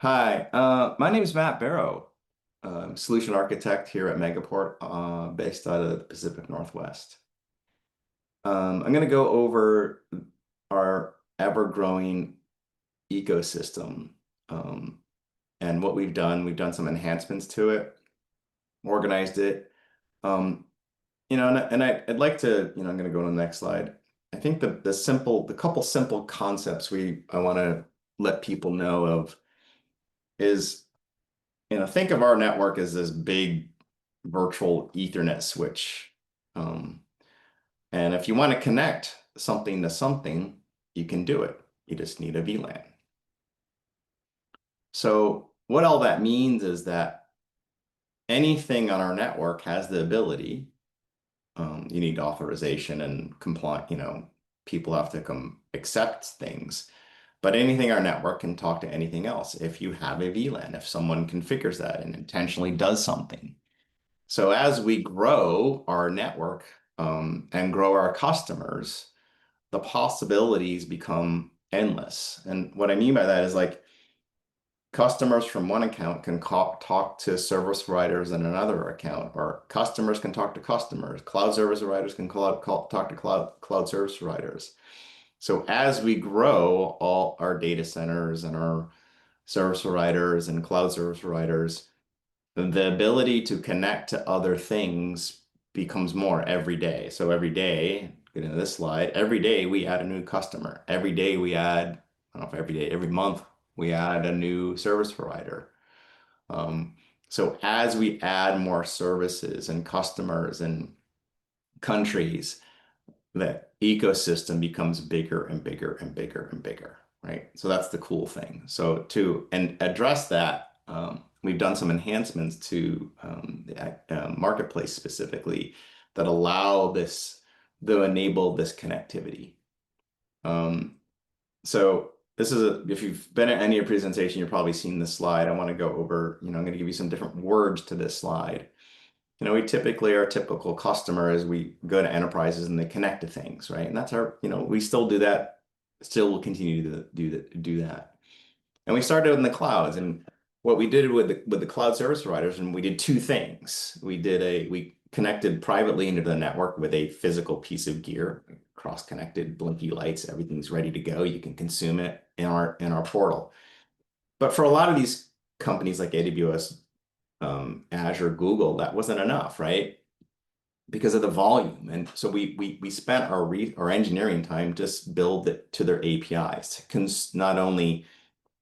Hi, my name is Matt Barrow. Solution architect here at Megaport, based out of the Pacific Northwest. I'm going to go over our ever-growing ecosystem, and what we've done. We've done some enhancements to it, organized it. Um, I'd like to, I'm going to go to the next slide. I think the couple simple concepts I want to let people know of is think of our network as this big virtual Ethernet switch. Um, and if you want to connect something to something, you can do it. You just need a VLAN. So what all that means is that anything on our network has the ability, you need authorization and compliant, people have to come accept things. But anything our network can talk to anything else if you have a VLAN, if someone configures that and intentionally does something. So as we grow our network, and grow our customers, the possibilities become endless. And what I mean by that is like customers from one account can talk to service providers in another account, or customers can talk to customers. Cloud service providers can talk to cloud service providers. So as we grow all our data centers and our service providers and cloud service providers, the ability to connect to other things becomes more every day. So every day, get into this slide, every day we add a new customer. Every day we add, I don't know if every day, every month we add a new service provider. Um, so as we add more services and customers and countries, the ecosystem becomes bigger and bigger and bigger and bigger, right? So that's the cool thing. So to address that, we've done some enhancements to the marketplace specifically that allow this, to enable this connectivity. Um, so this is if you've been at any presentation, you've probably seen this slide. I want to go over, I'm going to give you some different words to this slide. We typically, our typical customer is we go to enterprises and they connect to things, right? And that's we still do that, still will continue to do that. And we started in the clouds, and what we did with the cloud service providers, and we did two things. We connected privately into the network with a physical piece of gear, cross-connected, blinky lights, everything's ready to go. You can consume it in our portal. But for a lot of these companies like AWS, Azure, Google, that wasn't enough, right? Because of the volume. And so we spent our engineering time just build it to their APIs to not only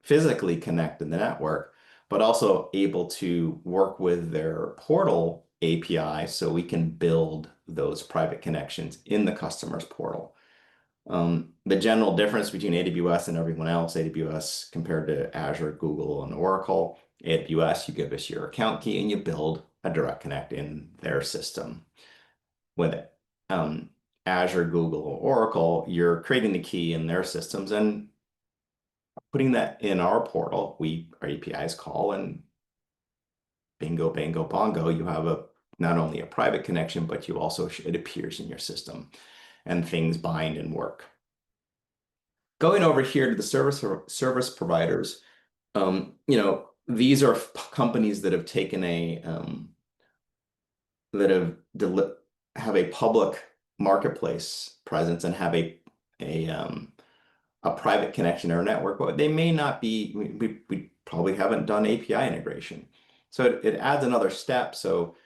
physically connect in the network, but also able to work with their portal API so we can build those private connections in the customer's portal. The general difference between AWS and everyone else, AWS compared to Azure, Google, and Oracle, AWS, you give us your account key and you build a direct connect in their system with it. Azure, Google, or Oracle, you're creating the key in their systems and putting that in our portal. Our APIs call, and bingo, bango, bongo, you have not only a private connection, but you also, it appears in your system and things bind and work. Going over here to the service providers, these are companies that have taken that have a public marketplace presence and have a private connection to our network, but they may not be. We probably haven't done API integration, so it adds another step. So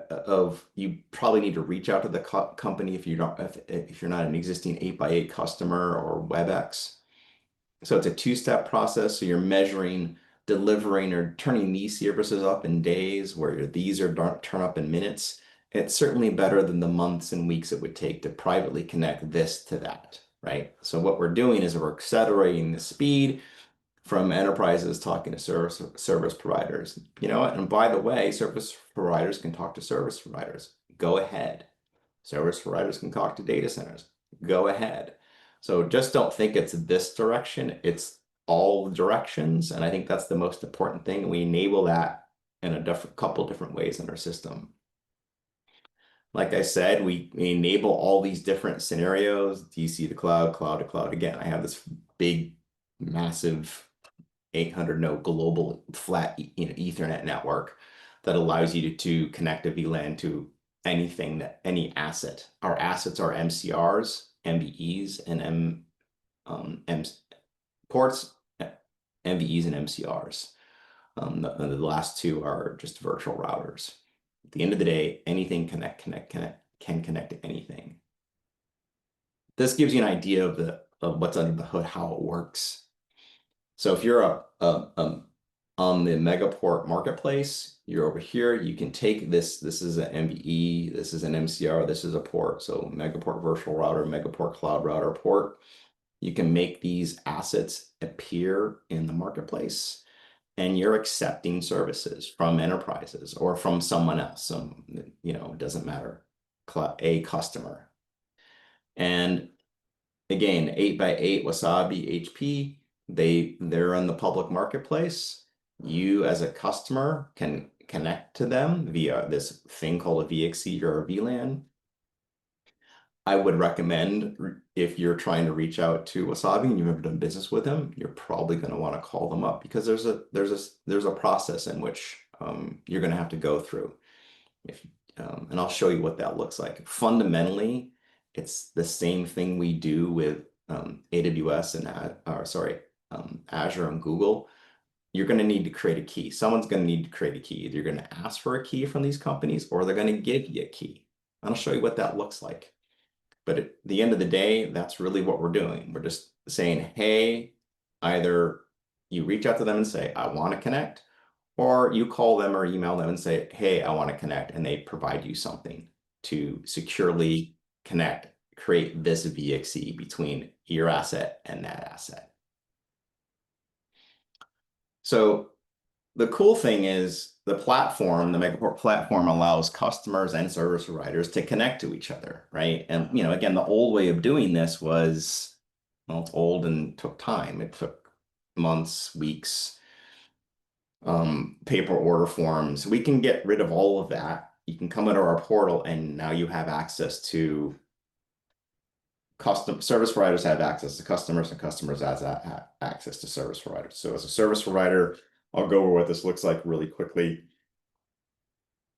of you probably need to reach out to the company if if you're not an existing 8x8 customer or WebEx. So it's a two-step process. So you're measuring, delivering, or turning these services up in days, where these are turn up in minutes. It's certainly better than the months and weeks it would take to privately connect this to that, right? So what we're doing is we're accelerating the speed from enterprises talking to service providers. You know what? And by the way, service providers can talk to service providers. Go ahead. Service providers can talk to data centers. Go ahead. So just don't think it's this direction. It's all directions. And I think that's the most important thing. We enable that in a couple different ways in our system. Like I said, we enable all these different scenarios, DC to cloud, cloud to cloud. Again, I have this big, massive 800 node global flat Ethernet network that allows you to connect a VLAN to anything, that any asset. Our assets are MCRs, MBEs, and M ports, MVEs and MCRs. The last two are just virtual routers. At the end of the day, anything can connect to anything. This gives you an idea of what's under the hood, how it works. So if you're on the Megaport marketplace, you're over here, you can take this. This is an MVE, this is an MCR, this is a port. So Megaport virtual router, Megaport cloud router port. You can make these assets appear in the marketplace, and you're accepting services from enterprises or from someone else. It doesn't matter, a customer. And again, 8x8 Wasabi HP, they're in the public marketplace. You as a customer can connect to them via this thing called a VXC or a VLAN. I would recommend, if you're trying to reach out to Wasabi and you've never done business with them, you're probably going to want to call them up, because there's a process in which you're going to have to go through. And I'll show you what that looks like. Fundamentally, it's the same thing we do with AWS and Azure and Google. You're going to need to create a key. Someone's going to need to create a key. Either you're going to ask for a key from these companies, or they're going to give you a key. And I'll show you what that looks like. But at the end of the day, that's really what we're doing. We're just saying, hey, either you reach out to them and say, I want to connect, or you call them or email them and say, hey, I want to connect, and they provide you something to securely connect, create this VXC between your asset and that asset. So the cool thing is the Megaport platform allows customers and service providers to connect to each other, right? And, again, the old way of doing this was, well, it's old and took time. It took months, weeks, paper order forms. We can get rid of all of that. You can come into our portal, and now you have access to service providers have access to customers, and customers have access to service providers. So as a service provider, I'll go over what this looks like really quickly.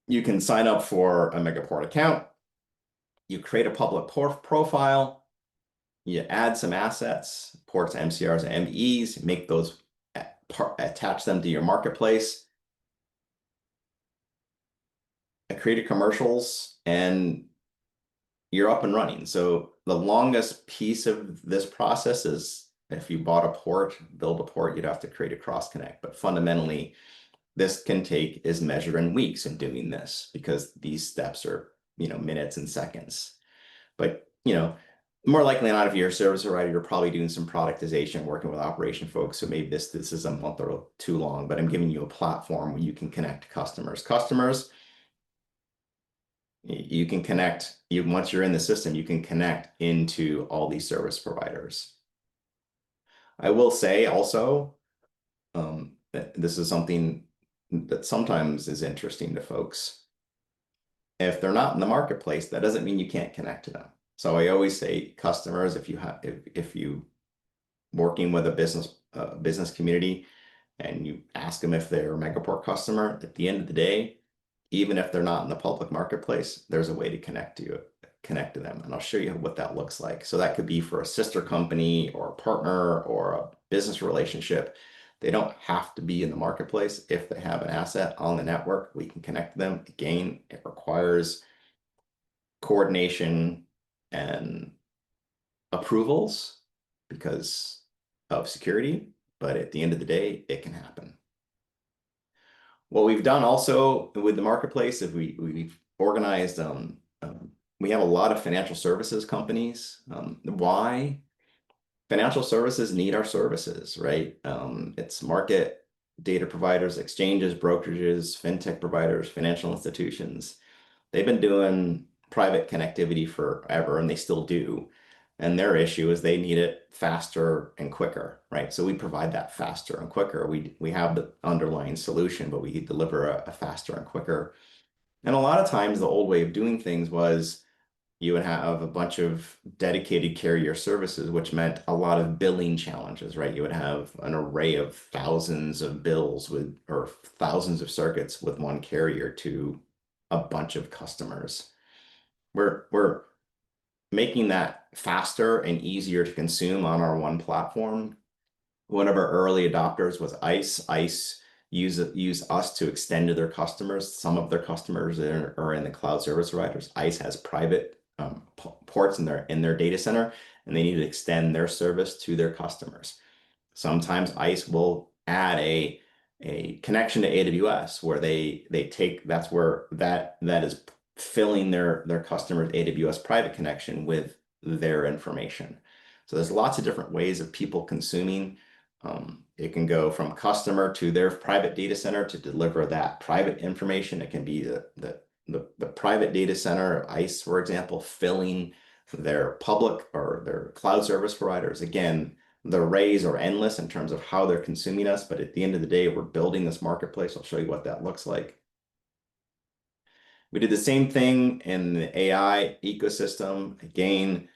You can sign up for a Megaport account. You create a public profile. You add some assets, ports, MCRs, and MVEs, make those, attach them to your marketplace. I created commercials, and you're up and running. So the longest piece of this process is, if you bought a port, build a port, you'd have to create a cross connect. But fundamentally, this is measured in weeks in doing this, because these steps are, minutes and seconds. But, more likely than not, if you're a service provider, you're probably doing some productization, working with operation folks. So maybe this is a month or too long, but I'm giving you a platform where you can connect to customers. You can connect, once you're in the system, you can connect into all these service providers. I will say also, that this is something that sometimes is interesting to folks. If they're not in the marketplace, that doesn't mean you can't connect to them. So I always say, customers, if you working with a business community, and you ask them if they're a Megaport customer, at the end of the day, even if they're not in the public marketplace, there's a way to connect to them. And I'll show you what that looks like. So that could be for a sister company or a partner or a business relationship. They don't have to be in the marketplace. If they have an asset on the network, we can connect them. Again, it requires coordination and approvals because of security, but at the end of the day, it can happen. What we've done also with the marketplace is we've organized, we have a lot of financial services companies. Why? Financial services need our services, right? It's market data providers, exchanges, brokerages, fintech providers, financial institutions. They've been doing private connectivity forever, and they still do. And their issue is they need it faster and quicker, right? So we provide that faster and quicker. We have the underlying solution, but we deliver a faster and quicker. And a lot of times the old way of doing things was you would have a bunch of dedicated carrier services, which meant a lot of billing challenges, right? You would have an array of thousands of bills with, or thousands of circuits with one carrier to a bunch of customers. We're making that faster and easier to consume on our one platform. One of our early adopters was ICE. ICE use us to extend to their customers. Some of their customers are in the cloud service providers. ICE has private ports in their data center, and they need to extend their service to their customers. Sometimes ICE will add a connection to AWS where they take that's where that is filling their customers' AWS private connection with their information. So there's lots of different ways of people consuming. It can go from customer to their private data center to deliver that private information. It can be the private data center, ICE, for example, filling their public or their cloud service providers. Again, the arrays are endless in terms of how they're consuming us, but at the end of the day, we're building this marketplace. I'll show you what that looks like. We did the same thing in the AI ecosystem. Again,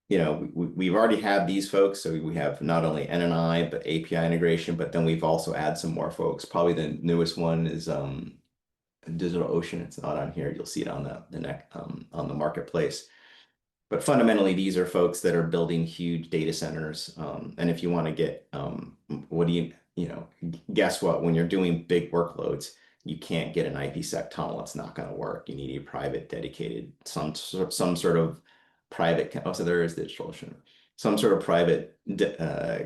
we've already had these folks, so we have not only NNI, but API integration, but then we've also added some more folks. Probably the newest one is DigitalOcean. It's not on here. You'll see it on on the marketplace. But fundamentally, these are folks that are building huge data centers. And if you want to get, what do guess what? When you're doing big workloads, you can't get an IPsec tunnel. It's not going to work. You need a private, dedicated, some sort of private. Oh, so there is DigitalOcean. Some sort of private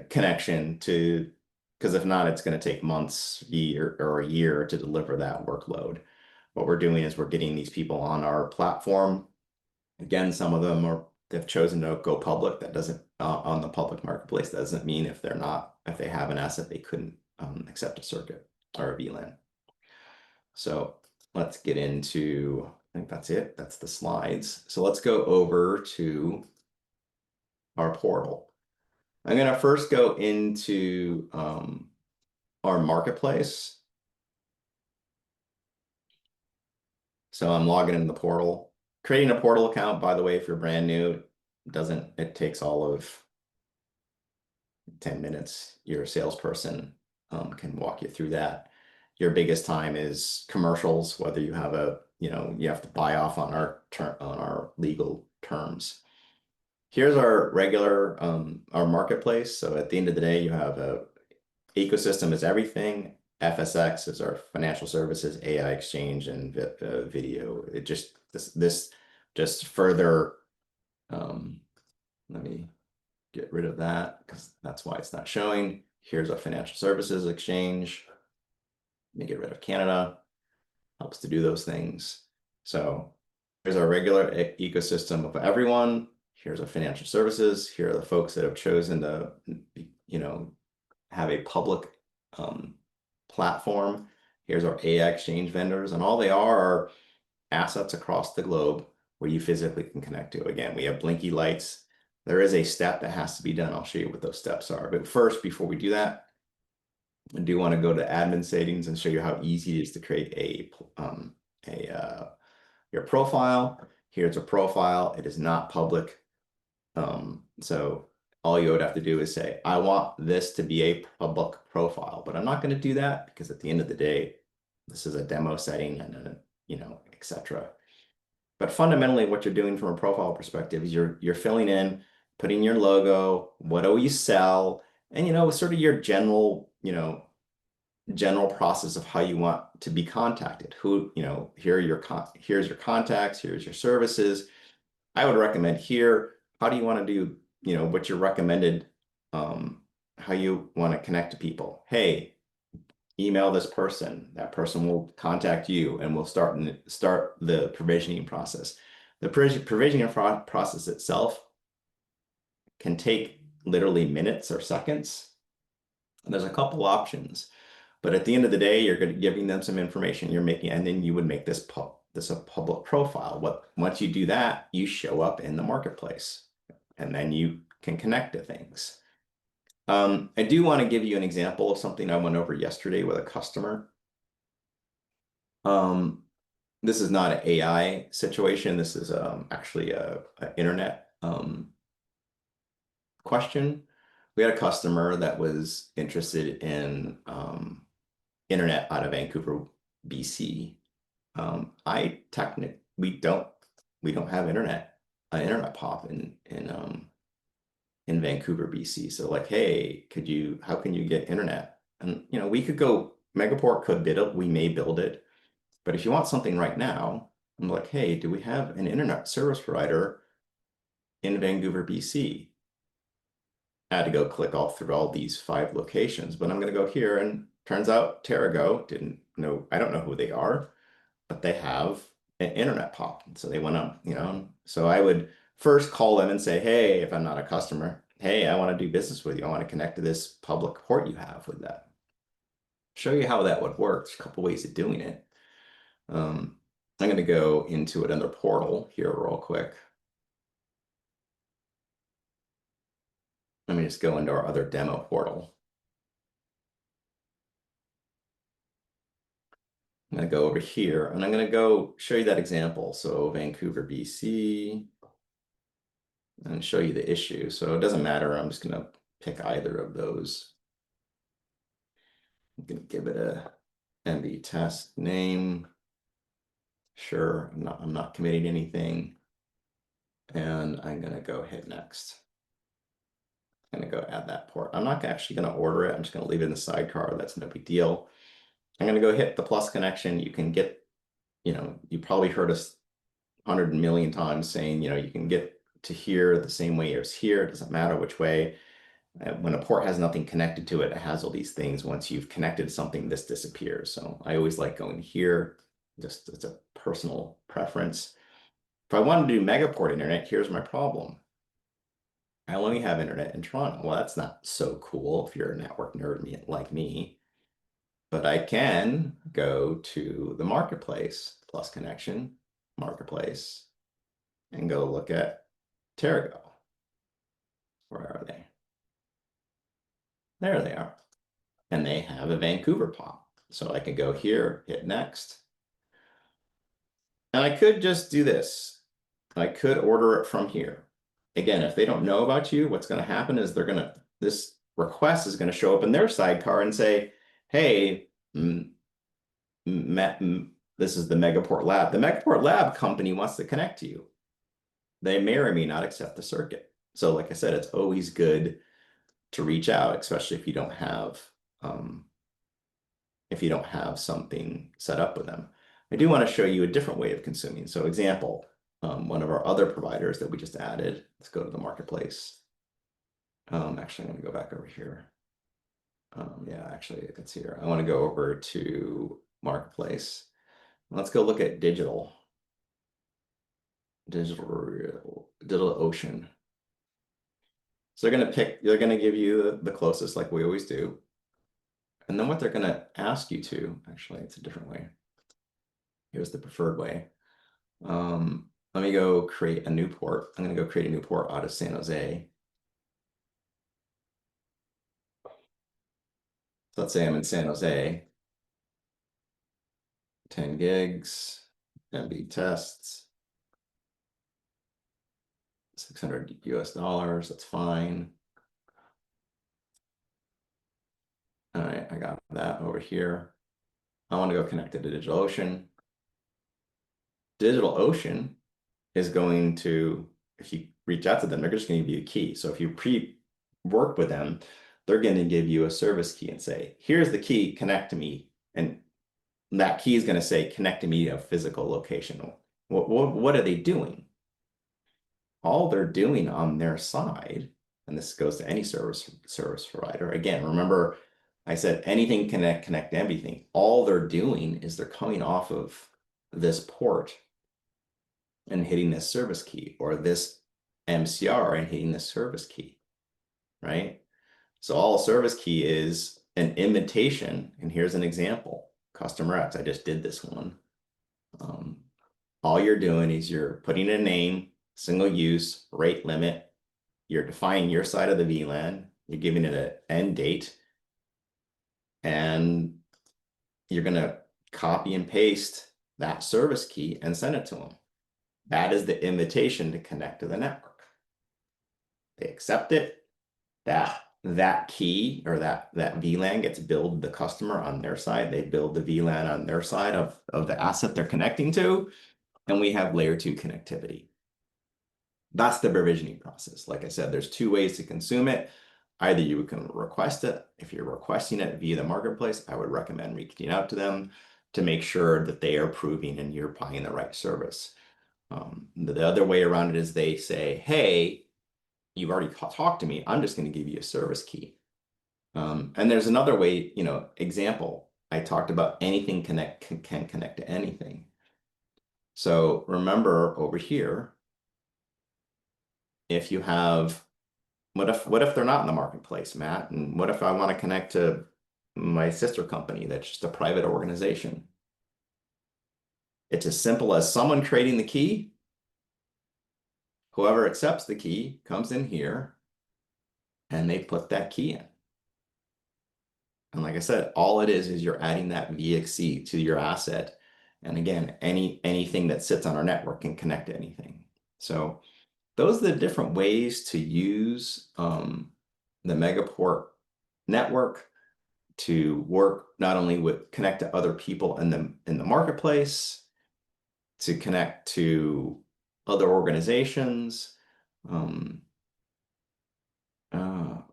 connection to, because if not, it's going to take months, or a year to deliver that workload. What we're doing is we're getting these people on our platform. Again, some of them they've chosen to go public. That doesn't on the public marketplace. That doesn't mean if they have an asset, they couldn't accept a circuit or a VLAN. So let's get into, I think that's it. That's the slides. So let's go over to our portal. I'm going to first go into our marketplace. So I'm logging into the portal. Creating a portal account, by the way, if you're brand new, it takes all of 10 minutes. Your salesperson can walk you through that. Your biggest time is commercials, whether you have you have to buy off on our legal terms. Here's our regular our marketplace. So at the end of the day, you have a ecosystem is everything. FSX is our financial services, AI exchange, and video. It just this just further. Let me get rid of that because that's why it's not showing. Here's our financial services exchange. Let me get rid of Canada. Helps to do those things. So here's our regular ecosystem of everyone. Here's our financial services. Here are the folks that have chosen to, have a public platform. Here's our AI exchange vendors, and all they are assets across the globe where you physically can connect to. Again, we have blinky lights. There is a step that has to be done. I'll show you what those steps are. But first, before we do that, I do want to go to admin settings and show you how easy it is to create your profile. Here's a profile. It is not public. So all you would have to do is say, I want this to be a public profile, but I'm not going to do that because at the end of the day, this is a demo setting and etc. But fundamentally, what you're doing from a profile perspective is you're filling in, putting your logo, what do you sell, and sort of your general process of how you want to be contacted. Here's your contacts, here's your services. I would recommend here, how do you want to do, what's your recommended, how you want to connect to people. Hey, email this person. That person will contact you, and we'll start the provisioning process. The provisioning process itself can take literally minutes or seconds. And there's a couple options, but at the end of the day, you're giving them some information. And then you would make this a public profile. Once you do that, you show up in the marketplace, and then you can connect to things. I do want to give you an example of something I went over yesterday with a customer. this is not an AI situation. This is actually a internet question. We had a customer that was interested in internet out of Vancouver, BC. I technically we don't have internet pop in Vancouver, BC. So like, hey, how can you get internet? And we could go, Megaport could bid it, we may build it. But if you want something right now, I'm like, hey, do we have an internet service provider in Vancouver, BC? I had to go click all through all these 5 locations, but I'm going to go here, and turns out Terrago didn't know, I don't know who they are, but they have an internet pop. So they went up, so I would first call them and say, hey, if I'm not a customer, hey, I want to do business with you. I want to connect to this public port you have with that. Show you how that would work. There's a couple ways of doing it. I'm going to go into another portal here real quick. Let me just go into our other demo portal. I'm going to go over here, and I'm going to go show you that example. So Vancouver, BC, and show you the issue. So it doesn't matter. I'm just going to pick either of those. I'm going to give it a MB test name. Sure, I'm not committing anything. And I'm going to go hit next. I'm going to go add that port. I'm not actually going to order it. I'm just going to leave it in the sidecar. That's no big deal. I'm going to go hit the plus connection. You can get, you probably heard us 100 million times saying, you can get to here the same way as here. It doesn't matter which way. When a port has nothing connected to it, it has all these things. Once you've connected something, this disappears. So I always like going here. Just it's a personal preference. If I wanted to do Megaport internet, here's my problem. I only have internet in Toronto. Well, that's not so cool if you're a network nerd like me. But I can go to the marketplace, plus connection, marketplace, and go look at Terrago. Where are they? There they are. And they have a Vancouver pop. So I can go here, hit next. And I could just do this. I could order it from here. Again, if they don't know about you, what's going to happen is this request is going to show up in their sidecar and say, hey, this is the Megaport Lab. The Megaport Lab company wants to connect to you. They may or may not accept the circuit. So like I said, it's always good to reach out, especially if you don't have something set up with them. I do want to show you a different way of consuming. So example, one of our other providers that we just added, let's go to the marketplace. Actually, I'm going to go back over here. Yeah, actually, it's here. I want to go over to marketplace. Let's go look at digital ocean. So they're going to give you the closest, like we always do. And then what they're going to ask you to, actually, it's a different way. Here's the preferred way. Let me go create a new port. I'm going to go create a new port out of San Jose. So let's say I'm in San Jose. 10 gigs, MB tests, 600 US dollars, that's fine. All right, I got that over here. I want to go connect it to DigitalOcean. DigitalOcean is going to, if you reach out to them, they're just going to give you a key. So if you pre-work with them, they're going to give you a service key and say, here's the key, connect to me. And that key is going to say, connect to me to a physical location. What are they doing? All they're doing on their side, and this goes to any service provider. Again, remember, I said anything connect everything. All they're doing is they're coming off of this port and hitting this service key, or this MCR and hitting this service key, right? So all a service key is an invitation, and here's an example. Customer X, I just did this one. All you're doing is you're putting a name, single use, rate limit, you're defining your side of the VLAN, you're giving it an end date, and you're going to copy and paste that service key and send it to them. That is the invitation to connect to the network. They accept it. That key or that VLAN gets billed the customer on their side. They build the VLAN on their side of the asset they're connecting to, and we have layer 2 connectivity. That's the provisioning process. Like I said, there's two ways to consume it. Either you can request it. If you're requesting it via the marketplace, I would recommend reaching out to them to make sure that they are approving and you're buying the right service. The other way around it is they say, hey, you've already talked to me. I'm just going to give you a service key. And there's another way, example, I talked about anything can connect to anything. So remember over here, if you have, what if they're not in the marketplace, Matt? And what if I want to connect to my sister company that's just a private organization? It's as simple as someone creating the key. Whoever accepts the key comes in here and they put that key in. And like I said, all it is you're adding that VXC to your asset. And again, anything that sits on our network can connect to anything. So those are the different ways to use the Megaport network to work not only with connect to other people in the marketplace, to connect to other organizations.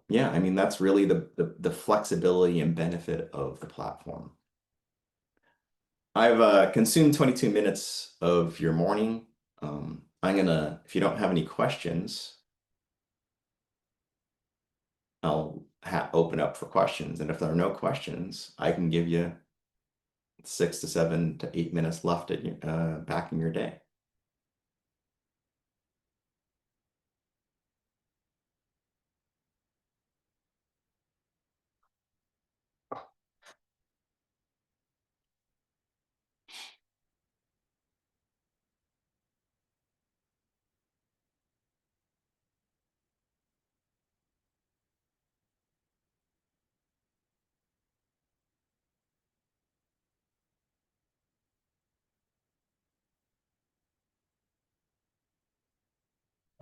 Yeah, I mean, that's really the flexibility and benefit of the platform. I've consumed 22 minutes of your morning. If you don't have any questions, I'll open up for questions. And if there are no questions, I can give you 6 to 7 to 8 minutes left back in your day.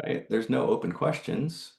Right? There's no open questions.